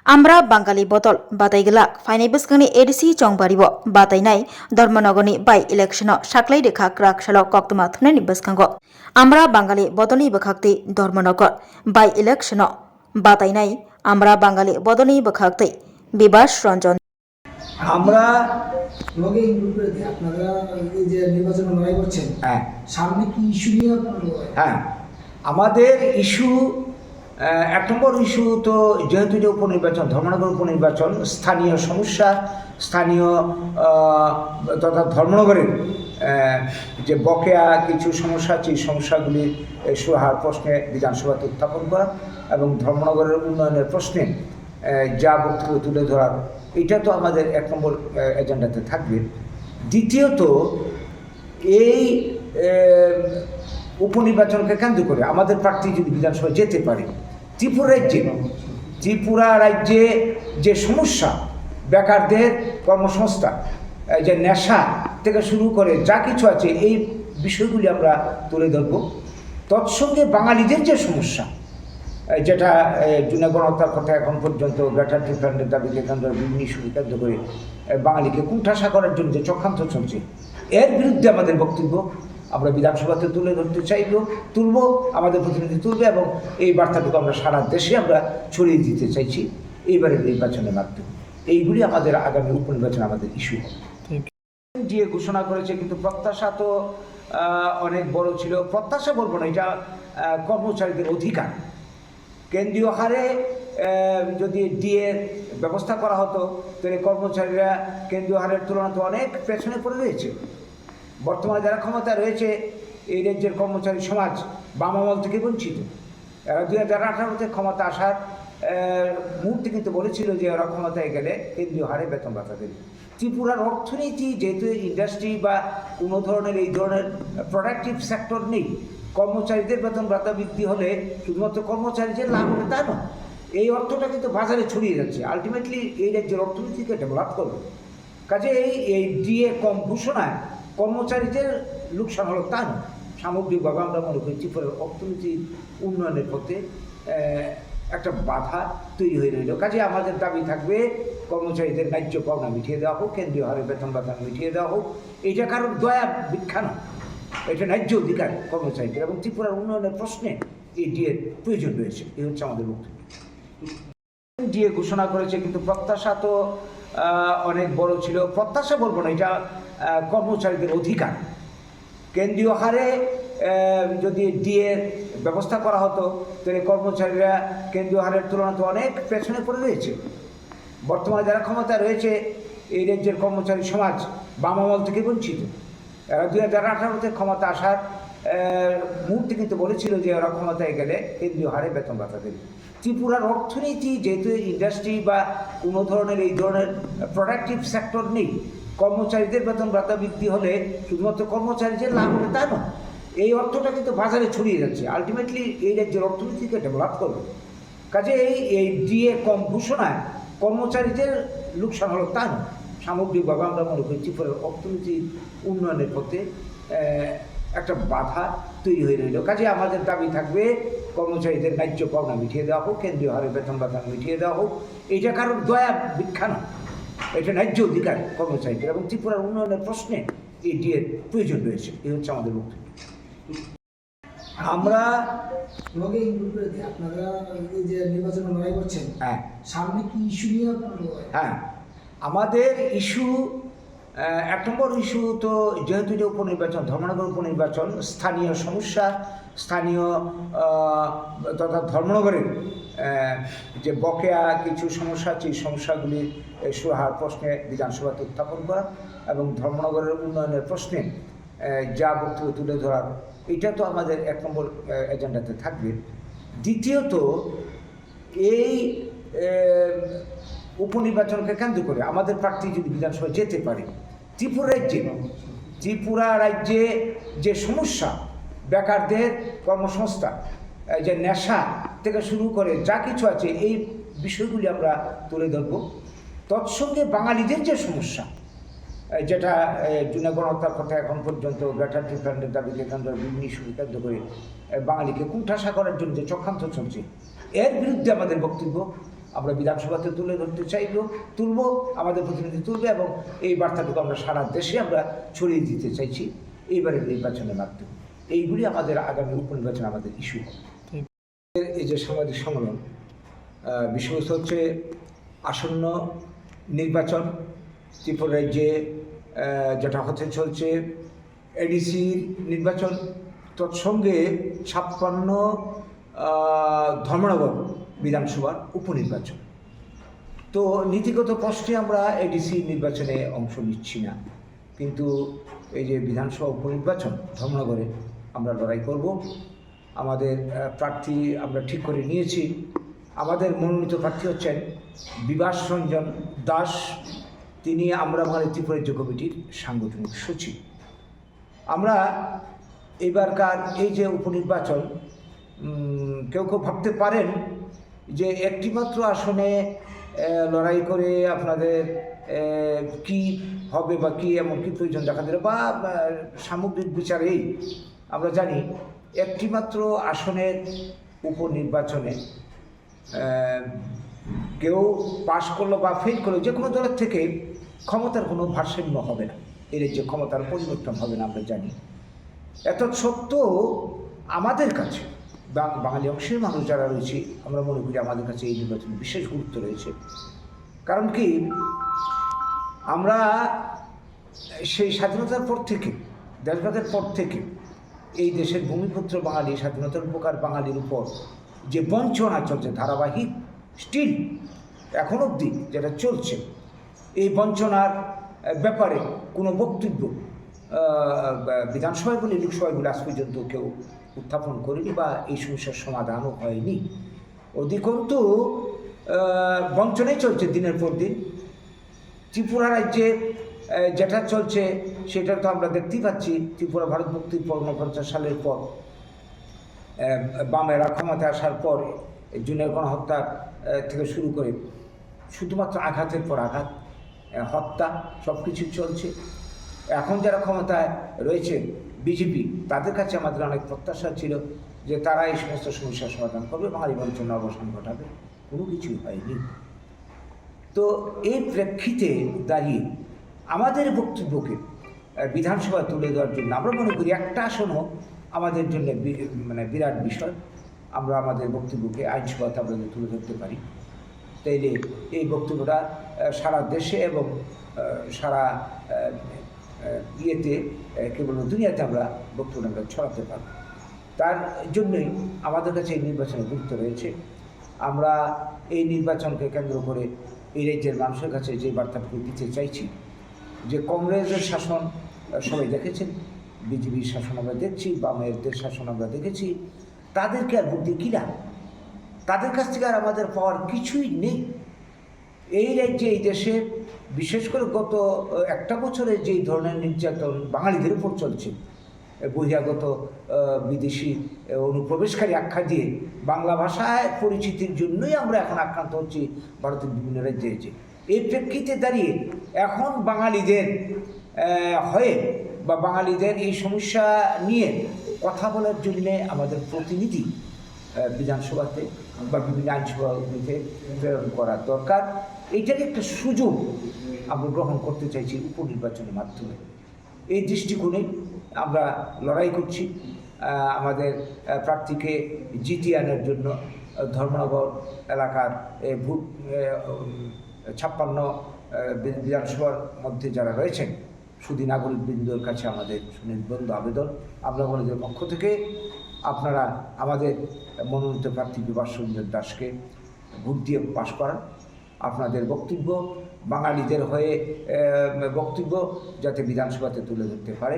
আমরা বাঙালি বদল বাতাইগেলাक फाइनाय बसखांनि ADC चंबारिबो बातायनाय धर्मनगरनि by election साख्लाय रेखा क्राकशाल कक्तमा थुनायनि बसखांगो আমরা বাঙালি বদলनि बखाक्ति धर्मनगर बाय इलेक्शन बातायनाय আমরা বাঙালি বদলनि बखाक्ति বিবাস রঞ্জন আমরা লগে ইনক্লুড করে দিই আপনারা এই যে নির্বাচন লড়াই করছেন সামনে কি ইস্যু নিয়ে আমাদের ইস্যু এক নম্বর ইস্যু তো যেহেতু এটা উপনির্বাচন ধর্মনগর উপনির্বাচন স্থানীয় সমস্যা স্থানীয় তথা ধর্মনগরের যে বকেয়া কিছু সমস্যা আছে এই সমস্যাগুলির সুরাহার প্রশ্নে বিধানসভাতে উত্থাপন করা এবং ধর্মনগরের উন্নয়নের প্রশ্নে যা বক্তব্য তুলে ধরার এটা তো আমাদের এক নম্বর এজেন্ডাতে থাকবে। দ্বিতীয়ত এই উপনির্বাচনকে কেন্দ্র করে আমাদের প্রার্থী যদি বিধানসভায় যেতে পারে ত্রিপুরা রাজ্যে যে সমস্যা বেকারদের কর্মসংস্থান যে নেশা থেকে শুরু করে যা কিছু আছে এই বিষয়গুলি আমরা তুলে ধরব। তৎসঙ্গে বাঙালিদের যে সমস্যা যেটা জুনে গণহত্যার কথা এখন পর্যন্ত গ্রেটার ট্রিটমেন্টের দাবিকে কেন্দ্র বিভিন্ন ইস্যুকে কেন্দ্র করে বাঙালিকে কুণ্ঠাসা করার জন্য যে চক্রান্ত চলছে এর বিরুদ্ধে আমাদের বক্তব্য আমরা বিধানসভাতে তুলে ধরতে তুলব আমাদের প্রতিনিধি তুলবে এবং এই বার্তাটুকু আমরা সারা দেশে আমরা ছড়িয়ে দিতে চাইছি এইবারের নির্বাচনের মাধ্যমে। এইগুলি আমাদের আগামী উপনির্বাচনে আমাদের ইস্যু হবে। যে ঘোষণা করেছে কিন্তু প্রত্যাশা তো অনেক বড় ছিল। প্রত্যাশা বলবো না, এটা কর্মচারীদের অধিকার। কেন্দ্রীয় হারে যদি ডিএর ব্যবস্থা করা হতো তাহলে কর্মচারীরা কেন্দ্রীয় হারের তুলনায় অনেক পেছনে পড়ে রয়েছে। বর্তমানে যারা ক্ষমতায় রয়েছে এই রাজ্যের কর্মচারী সমাজ বাম আমল থেকে বঞ্চিত। এরা 2018-তে ক্ষমতা আসার মুহূর্তে কিন্তু বলেছিল যে ওরা ক্ষমতায় গেলে কেন্দ্রীয় হারে বেতন ভাতা দেবে। ত্রিপুরার অর্থনীতি যেহেতু ইন্ডাস্ট্রি বা কোনো ধরনের এই ধরনের প্রোডাক্টিভ সেক্টর নেই, কর্মচারীদের বেতন ভাতা বৃদ্ধি হলে শুধুমাত্র কর্মচারীদের লাভ হবে তা নয়, এই অর্থটা কিন্তু বাজারে ছড়িয়ে যাচ্ছে। আলটিমেটলি এই রাজ্যের অর্থনীতিকে ডেভেলপ করবে। কাজে এই ডিএ কম ঘোষণায় কর্মচারীদের লোকসান হলো তা নয়, সামগ্রিকভাবে আমরা মনে করি ত্রিপুরার অর্থনীতির উন্নয়নের পথে একটা বাধা তৈরি হয়ে রইল। কাজে আমাদের দাবি থাকবে কর্মচারীদের ন্যায্য পাওনা মিটিয়ে দেওয়া হোক, কেন্দ্রীয় হারে বেতন ভাতা মিটিয়ে দেওয়া হোক। এটা কারোর দয়া ভিক্ষা নয়, এটা ন্যায্য অধিকার কর্মচারীদের এবং ত্রিপুরার উন্নয়নের প্রশ্নে এই ডিএর প্রয়োজন রয়েছে। এই হচ্ছে আমাদের বক্তব্য। ডিএ ঘোষণা করেছে কিন্তু প্রত্যাশা তো অনেক বড় ছিল। প্রত্যাশা বলবো না, এটা কর্মচারীদের অধিকার। কেন্দ্রীয় হারে যদি ডিএর ব্যবস্থা করা হতো তাহলে কর্মচারীরা কেন্দ্রীয় হারের তুলনায় অনেক পেছনে পড়ে রয়েছে। বর্তমানে যারা ক্ষমতায় রয়েছে এই রাজ্যের কর্মচারী সমাজ বাম আমল থেকে বঞ্চিত। এরা 2018-তে ক্ষমতা আসার মুহূর্তে কিন্তু বলেছিল যে ওরা ক্ষমতায় গেলে কেন্দ্রীয় হারে বেতন ভাতা দেবে। ত্রিপুরার অর্থনীতি যেহেতু ইন্ডাস্ট্রি বা কোনো ধরনের এই ধরনের প্রোডাক্টিভ সেক্টর নেই, কর্মচারীদের বেতন ভাতা বৃদ্ধি হলে শুধুমাত্র কর্মচারীদের লাভ হবে তা নয়, এই অর্থটা কিন্তু বাজারে ছড়িয়ে যাচ্ছে। আলটিমেটলি এই রাজ্যের অর্থনীতিকে ডেভেলপ করবে। কাজে এই ডিএ কম ঘোষণায় কর্মচারীদের লোকসান হলো তা নয়, সামগ্রিকভাবে আমরা মনে করি ত্রিপুরার অর্থনীতির উন্নয়নের পথে একটা বাধা তৈরি হয়ে রইল। কাজে আমাদের দাবি থাকবে কর্মচারীদের ন্যায্য পাওনা মিটিয়ে দেওয়া হোক, কেন্দ্রীয় হারে বেতন ভাতা মিটিয়ে দেওয়া হোক। এটা কারোর দয়া ভিক্ষা নয়, এটা ন্যায্য অধিকার কর্মচারীদের এবং ত্রিপুরার উন্নয়নের প্রশ্নে এই ডিএর প্রয়োজন রয়েছে। এই হচ্ছে আমাদের বক্তব্য। আমরা লগে ইনক্লুড করে দিই আপনারা এই যে নির্বাচন লড়াই করছেন সামনে কি ইস্যু নিয়ে আমাদের ইস্যু এক নম্বর ইস্যু তো যেহেতু এটা উপনির্বাচন ধর্মনগর উপনির্বাচন স্থানীয় সমস্যা স্থানীয় তথা ধর্মনগরের যে বকেয়া কিছু সমস্যা আছে এই সমস্যাগুলির সুরাহার প্রশ্নে বিধানসভাতে উত্থাপন করা এবং ধর্মনগরের উন্নয়নের প্রশ্নে যা বক্তব্য তুলে ধরার এটা তো আমাদের এক নম্বর এজেন্ডাতে থাকবে। দ্বিতীয়ত এই উপনির্বাচনকে কেন্দ্র করে আমাদের প্রার্থী যদি বিধানসভায় যেতে পারে ত্রিপুরা রাজ্যে যে সমস্যা বেকারদের কর্মসংস্থান যে নেশা থেকে শুরু করে যা কিছু আছে এই বিষয়গুলি আমরা তুলে ধরব। তৎসঙ্গে বাঙালিদের যে সমস্যা যেটা জুনে গণহত্যার কথা এখন পর্যন্ত গ্রেটার ট্রিটমেন্টের দাবিকে কেন্দ্র বিভিন্ন ইস্যুকে কেন্দ্র করে বাঙালিকে কুণ্ঠাসা করার জন্য যে চক্রান্ত চলছে এর বিরুদ্ধে আমাদের বক্তব্য আমরা বিধানসভাতে তুলে ধরতে তুলব, আমাদের প্রতিনিধি তুলবে, এবং এই বার্তাটুকু আমরা সারা দেশে আমরা ছড়িয়ে দিতে চাইছি এইবারের নির্বাচনের মাধ্যমে। এইগুলি আমাদের আগামী উপনির্বাচনে আমাদের ইস্যু হবে। এই যে সাংবাদিক সম্মেলন, বিষয়বস্তু হচ্ছে আসন্ন নির্বাচন ত্রিপুরা রাজ্যে যেটা হতে চলছে এডিসির নির্বাচন, তৎসঙ্গে 56 ধর্মনগর বিধানসভার উপনির্বাচন। তো নীতিগত প্রশ্নে আমরা এডিসি নির্বাচনে অংশ নিচ্ছি না, কিন্তু এই যে বিধানসভা উপনির্বাচন ধর্মনগরে আমরা লড়াই করব। আমাদের প্রার্থী আমরা ঠিক করে নিয়েছি। আমাদের মনোনীত প্রার্থী হচ্ছেন বিভাস রঞ্জন দাস, তিনি আমরা বাঙালি ত্রিপুরা রাজ্য কমিটির সাংগঠনিক সচিব। আমরা এবারকার এই যে উপনির্বাচন, কেউ কেউ ভাবতে পারেন যে একটিমাত্র আসনে লড়াই করে আপনাদের কি হবে বা কি এমন কি প্রয়োজন দেখা দিল, বা সামগ্রিক বিচারেই আমরা জানি একটিমাত্র আসনের উপনির্বাচনে কেউ পাশ করলো বা ফেল করলো, যে কোনো দলের থেকে ক্ষমতার কোনো ভারসাম্য হবে না, এর যে ক্ষমতার পরিবর্তন হবে না আমরা জানি। এত সত্ত্বেও আমাদের কাছে বাঙালি অংশের মানুষ যারা রয়েছে, আমরা মনে করি আমাদের কাছে এই নির্বাচনে বিশেষ গুরুত্ব রয়েছে। কারণ কি, আমরা সেই স্বাধীনতার পর থেকে, দেশভাগের পর থেকে এই দেশের ভূমিপুত্র বাঙালি, স্বাধীনতার উপকার বাঙালির উপর যে বঞ্চনা চলছে ধারাবাহিক, স্টিল এখন অবধি যেটা চলছে, এই বঞ্চনার ব্যাপারে কোনো বক্তব্য বিধানসভায় বলে লোকসভায় বলে আজ পর্যন্ত কেউ উত্থাপন করেনি, বা এই সমস্যার সমাধানও হয়নি। অধিকন্তু বঞ্চনাই চলছে দিনের পর দিন। ত্রিপুরা রাজ্যে যেটা চলছে সেটা তো আমরা দেখতেই পাচ্ছি। ত্রিপুরা ভারত মুক্তির পর 49 সালের পর বামেরা ক্ষমতায় আসার পর জুনের গণহত্যা থেকে শুরু করে শুধুমাত্র আঘাতের পর আঘাত, হত্যা, সব কিছু চলছে। এখন যারা ক্ষমতায় রয়েছে বিজেপি, তাদের কাছে আমাদের অনেক প্রত্যাশা ছিল যে তারা এই সমস্ত সমস্যার সমাধান করবে, বাঙালি বঞ্চনার অবসান ঘটাবে। কোনো কিছুই হয়নি। তো এই প্রেক্ষিতে দাঁড়িয়ে আমাদের বক্তব্যকে বিধানসভায় তুলে দেওয়ার জন্য আমরা মনে করি একটা আসনও আমাদের জন্য বিরাট বিষয়। আমরা আমাদের বক্তব্যকে আইনসভাতে আমরা তুলে ধরতে পারি, তাইলে এই বক্তব্যটা সারা দেশে এবং সারা ইয়েতে কেবল দুনিয়াতে আমরা বক্তব্যটা আমরা ছড়াতে পারব। তার জন্যই আমাদের কাছে এই নির্বাচনের গুরুত্ব রয়েছে। আমরা এই নির্বাচনকে কেন্দ্র করে এই রাজ্যের মানুষের কাছে যে বার্তাটুকু দিতে চাইছি, যে কংগ্রেসের শাসন সবাই দেখেছেন, বিজেপির শাসন আমরা দেখছি, বামেদের শাসন আমরা দেখেছি, তাদেরকে আর বুদ্ধি কী লাভ? তাদের কাছ থেকে আর আমাদের পাওয়ার কিছুই নেই। এই রাজ্যে, এই দেশে বিশেষ করে গত একটা বছরে যেই ধরনের নির্যাতন বাঙালিদের উপর চলছে, বহিরাগত বিদেশি অনুপ্রবেশকারী আখ্যা দিয়ে বাংলা ভাষায় পরিচিতির জন্যই আমরা এখন আক্রান্ত হচ্ছি ভারতের বিভিন্ন রাজ্যে। এই প্রেক্ষিতে দাঁড়িয়ে এখন বাঙালিদের হয়ে বা বাঙালিদের এই সমস্যা নিয়ে কথা বলার জন্যে আমাদের প্রতিনিধি বিধানসভাতে বা বিভিন্ন আইনসভাগুলিতে প্রেরণ করা দরকার। এইটাকে একটা সুযোগ আমরা গ্রহণ করতে চাইছি উপনির্বাচনের মাধ্যমে। এই দৃষ্টিকোণে আমরা লড়াই করছি আমাদের প্রার্থীকে জিতিয়ে আনার জন্য। ধর্মনগর এলাকার 56 বিধানসভার মধ্যে যারা রয়েছেন সুধী নাগরিকবৃন্দর কাছে আমাদের সুনির্বন্ধ আবেদন, আমরা আমাদের পক্ষ থেকে আপনারা আমাদের মনোনীত প্রার্থী বিভাস রঞ্জন দাসকে ভোট দিয়ে পাশ করান। আপনাদের বক্তব্য বাঙালিদের হয়ে বক্তব্য যাতে বিধানসভাতে তুলে ধরতে পারে,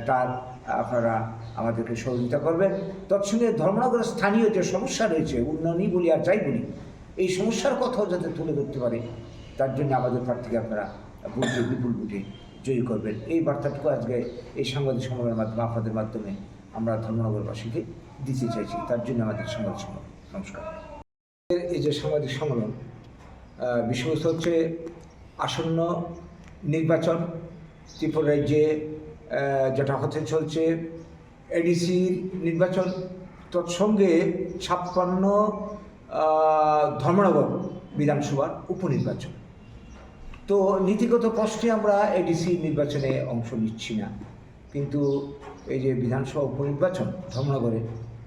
তার আপনারা আমাদেরকে সহযোগিতা করবেন। তৎসঙ্গে ধর্মনগরের স্থানীয় যে সমস্যা রয়েছে, উন্নয়নই বলি আর যাই বলি, এই সমস্যার কথাও যাতে তুলে ধরতে পারে, তার জন্য আমাদের প্রার্থীকে আপনারা ভোট দিয়ে বিপুল ভোটে জয়ী করবেন। এই বার্তাটুকু আজকে এই সাংবাদিক সম্মেলনের মাধ্যমে আপনাদের মাধ্যমে আমরা ধর্মনগরবাসীকে দিতে চাইছি। তার জন্য আমাদের সাংবাদিক সম্মেলন। নমস্কার। এই যে সাংবাদিক সম্মেলন, বিষয়বস্তু হচ্ছে আসন্ন নির্বাচন ত্রিপুরা রাজ্যে যেটা হতে চলছে এডিসির নির্বাচন, তৎসঙ্গে 56 ধর্মনগর বিধানসভার উপনির্বাচন। তো নীতিগত প্রশ্নে আমরা এডিসি নির্বাচনে অংশ নিচ্ছি না, কিন্তু এই যে বিধানসভা উপনির্বাচন ধর্মনগরে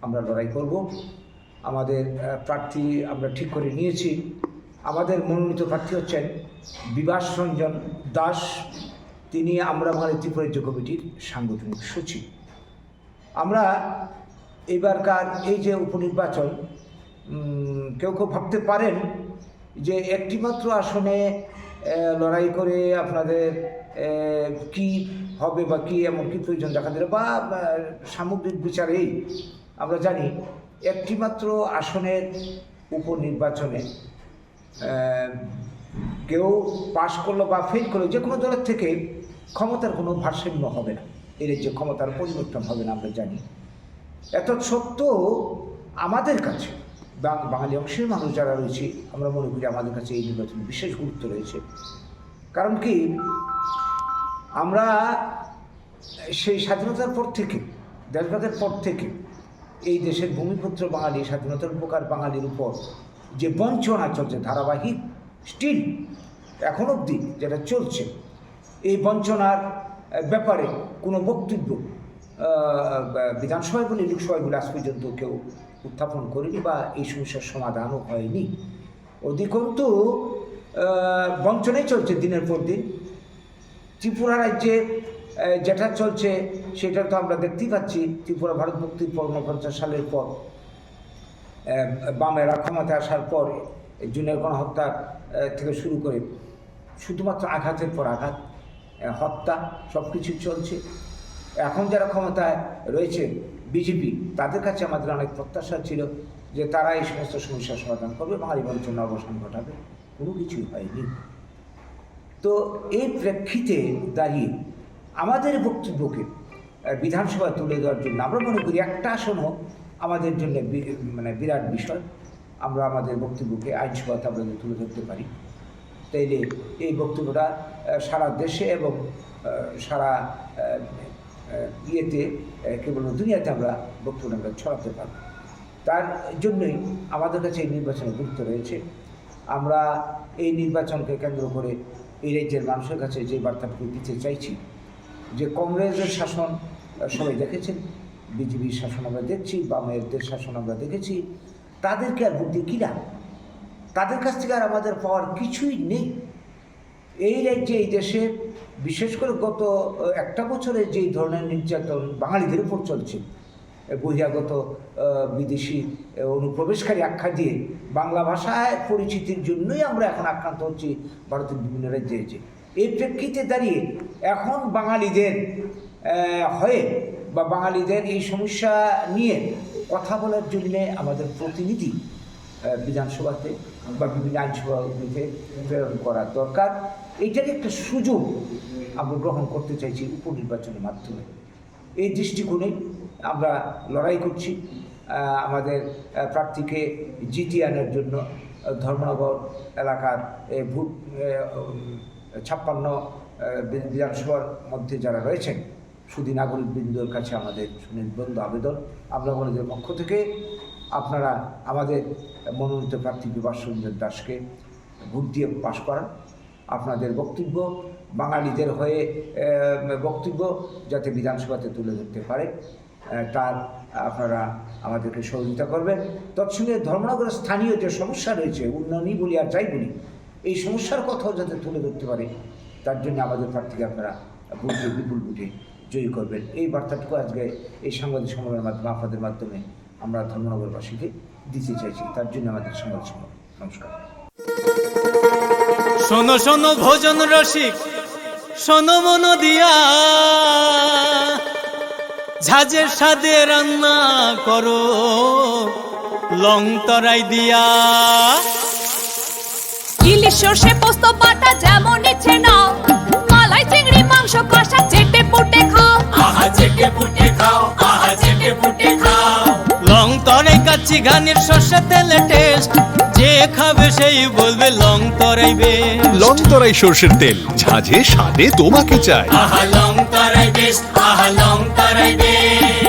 আমরা লড়াই করব। আমাদের প্রার্থী আমরা ঠিক করে নিয়েছি। আমাদের মনোনীত প্রার্থী হচ্ছেন বিভাস রঞ্জন দাস। তিনি আমরা বাঙালি ত্রিপুরা রাজ্য কমিটির সাংগঠনিক সচিব। আমরা এবারকার এই যে উপনির্বাচন, কেউ কেউ ভাবতে পারেন যে একটিমাত্র আসনে লড়াই করে আপনাদের কি হবে বা কি এমন কি প্রয়োজন দেখা দিল, বা সামগ্রিক বিচারেই আমরা জানি একটিমাত্র আসনের উপনির্বাচনে কেউ পাশ করলো বা ফেল করলো, যে কোনো দলের থেকে ক্ষমতার কোনো ভারসাম্য হবে না, এর যে ক্ষমতার পরিবর্তন হবে না আমরা জানি। এত সত্ত্বেও আমাদের কাছে বাঙালি অংশের মানুষ যারা রয়েছে, আমরা মনে করি আমাদের কাছে এই নির্বাচনে বিশেষ গুরুত্ব রয়েছে। কারণ কি, আমরা সেই স্বাধীনতার পর থেকে, দেশভাগের পর থেকে এই দেশের ভূমিপুত্র বাঙালি, স্বাধীনতার উপকার বাঙালির উপর যে বঞ্চনা চলছে ধারাবাহিক, স্টিল এখন অবধি যেটা চলছে, এই বঞ্চনার ব্যাপারে কোনো বক্তব্য বিধানসভায় বলে লোকসভায় বলে আজ পর্যন্ত কেউ উত্থাপন করেনি বা এই সমস্যার সমাধানও হয়নি। অধিকন্তু বঞ্চনাই চলছে দিনের পর দিন। ত্রিপুরা রাজ্যে যেটা চলছে সেটা তো আমরা দেখতেই পাচ্ছি। ত্রিপুরা ভারত মুক্তির পর 49 সালের পর বামেরা ক্ষমতায় আসার পর জুনের গণহত্যা থেকে শুরু করে শুধুমাত্র আঘাতের পর আঘাত, হত্যা সব কিছু চলছে। এখন যারা ক্ষমতায় রয়েছে বিজেপি, তাদের কাছে আমাদের অনেক প্রত্যাশা ছিল যে তারা এই সমস্ত সমস্যার সমাধান করবে, বাঙালি বঞ্চনার অবসান ঘটাবে। কোনো কিছুই হয়নি। তো এই প্রেক্ষিতে দাঁড়িয়ে আমাদের বক্তব্যকে বিধানসভায় তুলে দেওয়ার জন্য আমরা মনে করি একটা আসনও আমাদের জন্য বিরাট বিষয়। আমরা আমাদের বক্তব্যকে আইনসভাতে আমরা তুলে ধরতে পারি, তাইলে এই বক্তব্যটা সারা দেশে এবং সারা ইয়েতে কেবল দুনিয়াতে আমরা বক্তব্য আমরা ছড়াতে পারব। তার জন্যই আমাদের কাছে এই নির্বাচনের গুরুত্ব রয়েছে। আমরা এই নির্বাচনকে কেন্দ্র করে এই রাজ্যের মানুষের কাছে যে বার্তাটুকু দিতে চাইছি যে কংগ্রেসের শাসন সবাই দেখেছেন, বিজেপির শাসন আমরা দেখছি, বামেদের শাসন আমরা দেখেছি। তাদেরকে আর বুদ্ধি কিনা, তাদের কাছ থেকে আর আমাদের পাওয়ার কিছুই নেই। এই রাজ্যে, এই দেশে বিশেষ করে গত একটা বছরে যেই ধরনের নির্যাতন বাঙালিদের উপর চলছে, বহিরাগত বিদেশি অনুপ্রবেশকারী আখ্যা দিয়ে বাংলা ভাষায় পরিচিতির জন্যই আমরা এখন আক্রান্ত হচ্ছি ভারতের বিভিন্ন রাজ্যে। এই প্রেক্ষিতে দাঁড়িয়ে এখন বাঙালিদের হয়ে বা বাঙালিদের এই সমস্যা নিয়ে কথা বলার জন্যে আমাদের প্রতিনিধি বিধানসভাতে বা বিভিন্ন আইনসভাগুলিতে প্রেরণ করা দরকার। এইটার একটা সুযোগ আমরা গ্রহণ করতে চাইছি উপনির্বাচনের মাধ্যমে। এই দৃষ্টিকোণে আমরা লড়াই করছি আমাদের প্রার্থীকে জিতিয়ে আনার জন্য। ধর্মনগর এলাকার ভোট 56 বিধানসভার মধ্যে যারা রয়েছেন সুধী নাগরিকবৃন্দর কাছে আমাদের সুনির্বন্ধ আবেদন, আমরা আমাদের পক্ষ থেকে আপনারা আমাদের মনোনীত প্রার্থী বিভাস রঞ্জন দাসকে ভোট দিয়ে পাশ করান। আপনাদের বক্তব্য বাঙালিদের হয়ে বক্তব্য যাতে বিধানসভাতে তুলে ধরতে পারে তার আপনারা আমাদেরকে সহযোগিতা করবেন। তৎসঙ্গে ধর্মনগরের স্থানীয় যে সমস্যা রয়েছে, উন্নয়নই বলি আর যাই বলি, এই সমস্যার কথাও যাতে তুলে ধরতে পারে তার জন্য আমাদের প্রার্থীকে আপনারা ভোটে বিপুল ভোটে জয়ী করবেন। এই বার্তাটুকু আজকে এই সাংবাদিক সম্মেলনের মাধ্যমে আপনাদের মাধ্যমে আমরা ধর্মনগরবাসীকে দিতে চাইছি। তার জন্য আমাদের সাংবাদিক সম্মেলন। নমস্কার। শোনো শোনো ভোজন রসিক, শোনো মন দিয়া, ঝাঁঝের স্বাদে রান্না করো লং তরাই দিয়া। ইলিশ সর্ষে পোস্ত বাটা যেমন ইচ্ছে নাও, মালাই চিংড়ি মাংস কষা চেটে পুটে খাও, আহা চেটে পুটে খাও, আহা চেটে পুটে খাও। লং তরাই কাচ্চি ঘানির সর্ষে তেলে টেস্ট, যে খাবে সেই বলবে লং তরাই বেশ। লং তরাই সর্ষের তেল, ঝাঁঝে স্বাদে তোমাকে চাই। আহা লং তরাই বেশ, আহা লং তরাই বেশ।